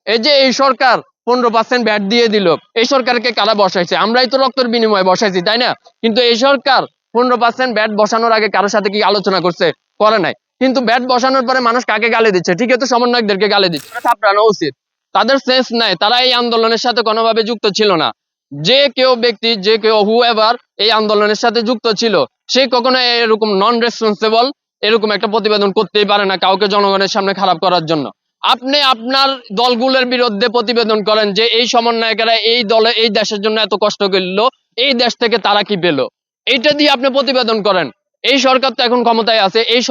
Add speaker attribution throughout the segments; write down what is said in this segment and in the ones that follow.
Speaker 1: এই যে এই সরকার 15% ভ্যাট দিয়ে দিল, এই সরকারকে কারা বসাইছে? আমরাই তো রক্তের বিনিময়ে বসাইছি, তাই না? কিন্তু এই সরকার 15% ভ্যাট বসানোর আগে কারোর সাথে কি আলোচনা করছে? করে নাই। কিন্তু ভ্যাট বসানোর পরে মানুষ কাকে গালি দিচ্ছে? ঠিকই তো, সমন্বয়কদেরকে গালি দিচ্ছে। থাপড়ানো উচিত। তাদের সেন্স নাই, তারা এই আন্দোলনের সাথে কোনোভাবে যুক্ত ছিল না। যে কেউ ব্যক্তি, যে কেউ হুএভার এই আন্দোলনের সাথে যুক্ত ছিল, সে কখনো এরকম নন রেসপন্সিবল এরকম একটা প্রতিবেদন করতেই পারে না কাউকে জনগণের সামনে খারাপ করার জন্য। আপনি আপনার দলগুলোর বিরুদ্ধে প্রতিবেদন করেন যে এই সমন্বয়কেরা এই দলে এই দেশের জন্য এত কষ্ট করলো, এই দেশ থেকে তারা কি পেল, এইটা দিয়ে আপনি প্রতিবেদন করেন। এই সরকার তো এখন ক্ষমতায় আছে, এই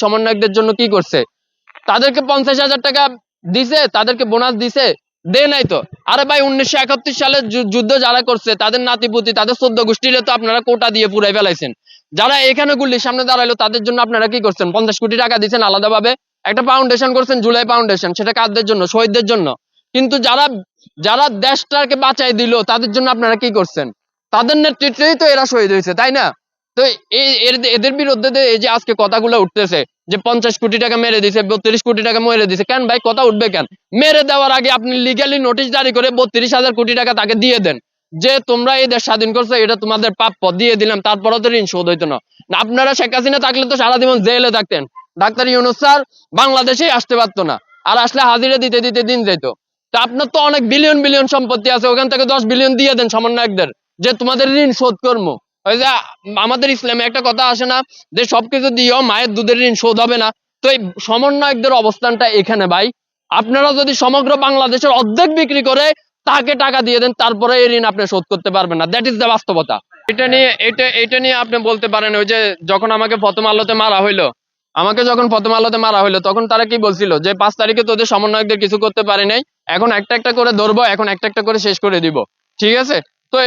Speaker 1: সমন্বয়কদের জন্য কি করছে? তাদেরকে 50,000 টাকা দিছে, তাদেরকে বোনাস দিছে? দে নাই তো। আরে ভাই, 1971 সালে যুদ্ধ যারা করছে তাদের নাতিপুতি, তাদের 14 গোষ্ঠীরে তো আপনারা কোটা দিয়ে পুরাই ফেলাইছেন। যারা এখানে গুলির সামনে দাঁড়াইলো তাদের জন্য আপনারা কি করছেন? 50 কোটি টাকা দিচ্ছেন আলাদাভাবে। একটা ফাউন্ডেশন করছেন, জুলাই ফাউন্ডেশন, সেটা কাদের জন্য? শহীদদের জন্য। কিন্তু যারা যারা দেশটাকে বাঁচাই দিল তাদের জন্য আপনারা কি করছেন? তাদের নেতৃত্বেই তো এরা শহীদ হয়েছে, তাই না? তো এদের বিরুদ্ধে এই যে আজকে কথাগুলো উঠতেছে যে 50 কোটি টাকা মেরে দিছে, 32 কোটি টাকা মেরে দিছে, কেন ভাই কথা উঠবে কেন? মেরে দেওয়ার আগে আপনি লিগালি নোটিশ জারি করে 32,000 কোটি টাকা তাকে দিয়ে দেন যে তোমরা এই দেশ স্বাধীন করছো, এটা তোমাদের প্রাপ্য, দিয়ে দিলাম। তারপরে তো ঋণ শোধ হইতো না। আপনারা শেখ হাসিনা থাকলে তো সারা জীবন জেলে থাকতেন। ডাক্তার ইউনূস স্যার বাংলাদেশেই আসতে পারতো না, আর আসলে হাজিরা দিতে দিতে দিন যেত। তা আপনার তো অনেক বিলিয়ন বিলিয়ন সম্পত্তি আছে, ওখান থেকে 10 বিলিয়ন দিয়ে দেন সমন্বয়কদের, যে তোমাদের ঋণ শোধ করবো। ওই যে আমাদের ইসলামে একটা কথা আসে না, যে সবকিছু দিয়েও মায়ের দুধের ঋণ শোধ হবে না। তো এই সমন্বয়কদের অবস্থানটা এখানে ভাই। আপনারা যদি সমগ্র বাংলাদেশের অর্ধেক বিক্রি করে তাকে টাকা দিয়ে দেন, তারপরে এই ঋণ আপনি শোধ করতে পারবেন না। দ্যাট ইজ দ্য বাস্তবতা। এটা নিয়ে আপনি বলতে পারেন, ওই যে যখন আমাকে প্রথম আলোতে মারা হইলো তখন তারা কি বলছিল যে 5 তারিখে তোদের সমন্বয়কদের কিছু করতে পারি নাই, এখন একটা একটা করে ধরবো, এখন একটা একটা করে শেষ করে দিব। ঠিক আছে? তো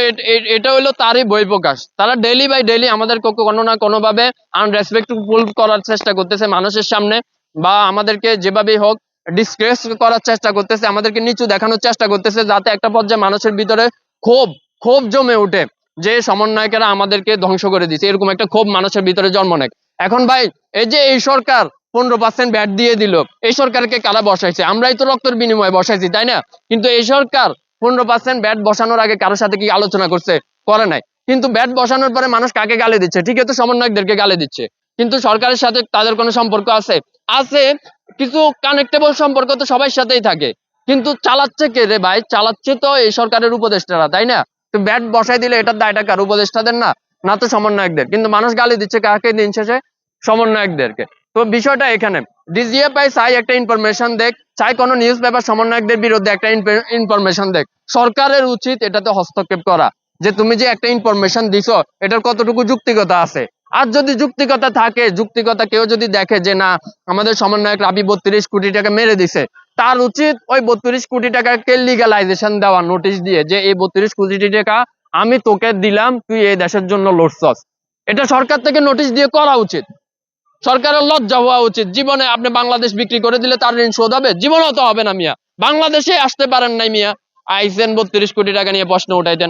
Speaker 1: এটা হলো তারই বহিঃপ্রকাশ। তারা ডেইলি বাই ডেইলি আমাদের কোনো না কোনো ভাবে আনরেসপেক্টফুল করার চেষ্টা করতেছে মানুষের সামনে, বা আমাদেরকে যেভাবেই হোক ডিসগ্রেস করার চেষ্টা করতেছে, আমাদেরকে নিচু দেখানোর চেষ্টা করতেছে, যাতে একটা পর্যায়ে মানুষের ভিতরে ক্ষোভ ক্ষোভ জমে উঠে যে সমন্বয়কেরা আমাদেরকে ধ্বংস করে দিচ্ছে, এরকম একটা ক্ষোভ মানুষের ভিতরে জন্ম নেয়। এখন ভাই, এই যে এই সরকার 15% ভ্যাট দিয়ে দিল, এই সরকারকে কারা বসাইছে? আমরাই তো রক্তের বিনিময়ে বসাইছি, তাই না? কিন্তু এই সরকার 15% ভ্যাট বসানোর আগে কারোর সাথে কি আলোচনা করছে? করে নাই। কিন্তু ভ্যাট বসানোর পরে মানুষ কাকে গালি দিচ্ছে? ঠিকই তো, সমন্বয়কদেরকে গালি দিচ্ছে। কিন্তু সরকারের সাথে তাদের কোনো সম্পর্ক আছে? আছে। কিছু কানেক্টেবল সম্পর্ক তো সবার সাথেই থাকে। কিন্তু চালাচ্ছে কে রে ভাই? চালাচ্ছে তো এই সরকারের উপদেষ্টারা, তাই না? তো ভ্যাট বসাই দিলে এটার দায়টা কার? উপদেষ্টাদের না? না তো সমন্বয়কদের। কিন্তু মানুষ গালি দিচ্ছে কাকে দিন শেষে? সমন্বয়কদেরকে। তো বিষয়টা এখানে, ডিজিএফআই চাই একটা ইনফরমেশন দেখ, চাই কোনো নিউজ পেপার সমন্বয়কদের বিরুদ্ধে একটা ইনফরমেশন দেখ। সরকারের উচিত এটাতে হস্তক্ষেপ করা, যে তুমি যে একটা ইনফরমেশন দিছো এটার কতটুকু যুক্তিকতা আছে। আর যদি যুক্তিকতা থাকে, যুক্তিকতা কেউ যদি দেখে যে না, আমাদের সমন্বয়ক রাবি 32 কোটি টাকা মেরে দিছে, তার উচিত ওই 32 কোটি টাকাকে লিগালাইজেশন দেওয়া, নোটিশ দিয়ে, যে এই 32 কোটি টাকা আমি তোকে দিলাম, তুই এই দেশের জন্য লড়ছস। এটা সরকার থেকে নোটিশ দিয়ে করা উচিত। সরকারের লজ্জা হওয়া উচিত। জীবনে আপনি বাংলাদেশ বিক্রি করে দিলে তার ঋণ শোধ হবে? জীবনেও তো হবে না মিয়া। বাংলাদেশে আসতে পারেন নাই মিয়া, আইসেন 32 কোটি টাকা নিয়ে প্রশ্ন উঠাইতেন।